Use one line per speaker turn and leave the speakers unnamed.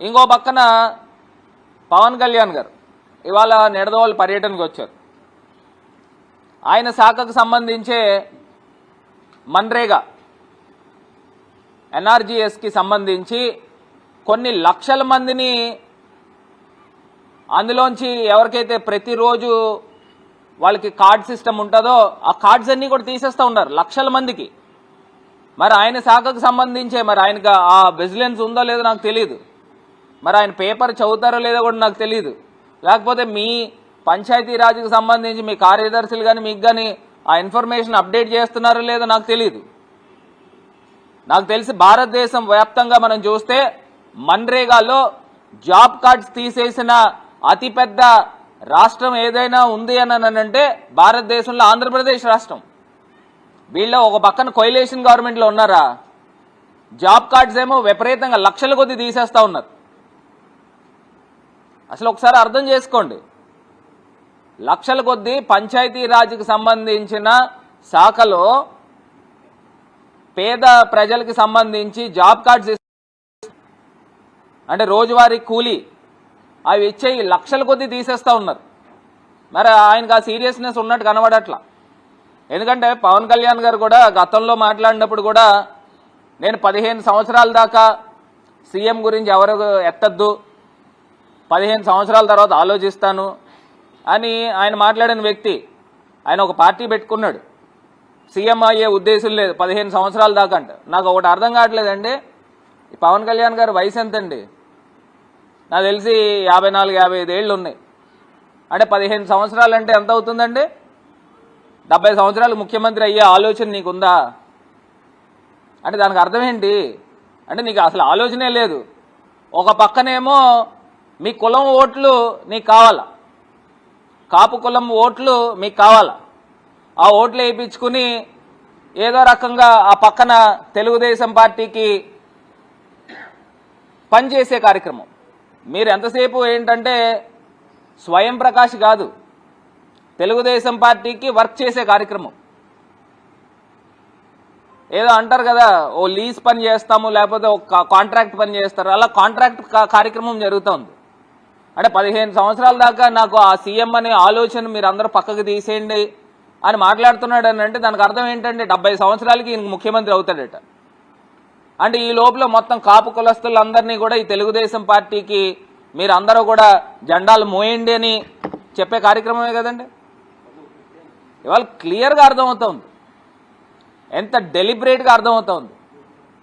ఇంకో పక్కన పవన్ కళ్యాణ్ గారు ఇవాళ నిడదవోలు పర్యటనకు వచ్చారు. ఆయన శాఖకు సంబంధించే మన్రేగా ఎన్ఆర్జీఎస్కి సంబంధించి కొన్ని లక్షల మందిని అందులోంచి ఎవరికైతే ప్రతిరోజు వాళ్ళకి కార్డ్ సిస్టమ్ ఉంటుందో ఆ కార్డ్స్ అన్నీ కూడా తీసేస్తూ ఉన్నారు లక్షల మందికి. మరి ఆయన శాఖకు సంబంధించే మరి ఆయనకు ఆ విజిలెన్స్ ఉందో లేదో నాకు తెలియదు. మరి ఆయన పేపర్ చదువుతారో లేదో కూడా నాకు తెలియదు. లేకపోతే మీ పంచాయతీరాజ్కి సంబంధించి మీ కార్యదర్శులు కానీ మీకు కానీ ఆ ఇన్ఫర్మేషన్ అప్డేట్ చేస్తున్నారో లేదో నాకు తెలియదు. నాకు తెలిసి భారతదేశం వ్యాప్తంగా మనం చూస్తే మన్రేగాలో జాబ్ కార్డ్స్ తీసేసిన అతిపెద్ద రాష్ట్రం ఏదైనా ఉంది అని అంటే భారతదేశంలో ఆంధ్రప్రదేశ్ రాష్ట్రం. వీళ్ళ ఒక పక్కన కొయిలేషన్ గవర్నమెంట్లో ఉన్నారా, జాబ్ కార్డ్స్ ఏమో విపరీతంగా లక్షల కొద్ది తీసేస్తా ఉన్నారు. అసలు ఒకసారి అర్థం చేసుకోండి, లక్షల కొద్ది పంచాయతీరాజ్కి సంబంధించిన శాఖలో పేద ప్రజలకి సంబంధించి జాబ్ కార్డ్స్ అంటే రోజువారీ కూలీ అవి ఇచ్చే లక్షల కొద్ది తీసేస్తూ ఉన్నారు. మరి ఆయనకు ఆ సీరియస్నెస్ ఉన్నట్టు కనబడట్లా. ఎందుకంటే పవన్ కళ్యాణ్ గారు కూడా గతంలో మాట్లాడినప్పుడు కూడా నేను 15 సంవత్సరాల దాకా సీఎం గురించి ఎవరు ఎత్తద్దు, 15 సంవత్సరాల తర్వాత ఆలోచిస్తాను అని ఆయన మాట్లాడిన వ్యక్తి. ఆయన ఒక పార్టీ పెట్టుకున్నాడు, సీఎం అయ్యే ఉద్దేశం లేదు 15 సంవత్సరాల దాకా అంటే. నాకు ఒకటి అర్థం కావట్లేదండి, పవన్ కళ్యాణ్ గారు వయసు ఎంతండి? నాకు తెలిసి 54-55 ఏళ్ళు ఉన్నాయి. అంటే 15 సంవత్సరాలు అంటే ఎంత అవుతుందండి? 70 సంవత్సరాలు ముఖ్యమంత్రి అయ్యే ఆలోచన నీకుందా? అంటే దానికి అర్థం ఏంటి? అంటే నీకు అసలు ఆలోచనే లేదు. ఒక పక్కనేమో మీ కులం ఓట్లు నీకు కావాలా, కాపు కులం ఓట్లు మీకు కావాలా, ఆ ఓట్లు వేయించుకుని ఏదో రకంగా ఆ పక్కన తెలుగుదేశం పార్టీకి పనిచేసే కార్యక్రమం. మీరు ఎంతసేపు ఏంటంటే స్వయం ప్రకాష్ కాదు, తెలుగుదేశం పార్టీకి వర్క్ చేసే కార్యక్రమం. ఏదో అంటారు కదా, ఓ లీజ్ పని చేస్తాము లేకపోతే ఒక కాంట్రాక్ట్ పని చేస్తారు, అలా కాంట్రాక్ట్ కార్యక్రమం జరుగుతుంది. అంటే 15 సంవత్సరాల దాకా నాకు ఆ సీఎం అనే ఆలోచన మీరు అందరూ పక్కకు తీసేయండి అని మాట్లాడుతున్నాడు అని అంటే దానికి అర్థం ఏంటంటే 70 సంవత్సరాలకి ఈయన ముఖ్యమంత్రి అవుతాడట. అంటే ఈ లోపల మొత్తం కాపు కులస్తులందరినీ కూడా ఈ తెలుగుదేశం పార్టీకి మీరు అందరూ కూడా జెండాలు మోయండి అని చెప్పే కార్యక్రమమే కదండి. ఇవాళ క్లియర్గా అర్థమవుతోంది, ఎంత డెలిబరేట్గా అర్థమవుతోంది.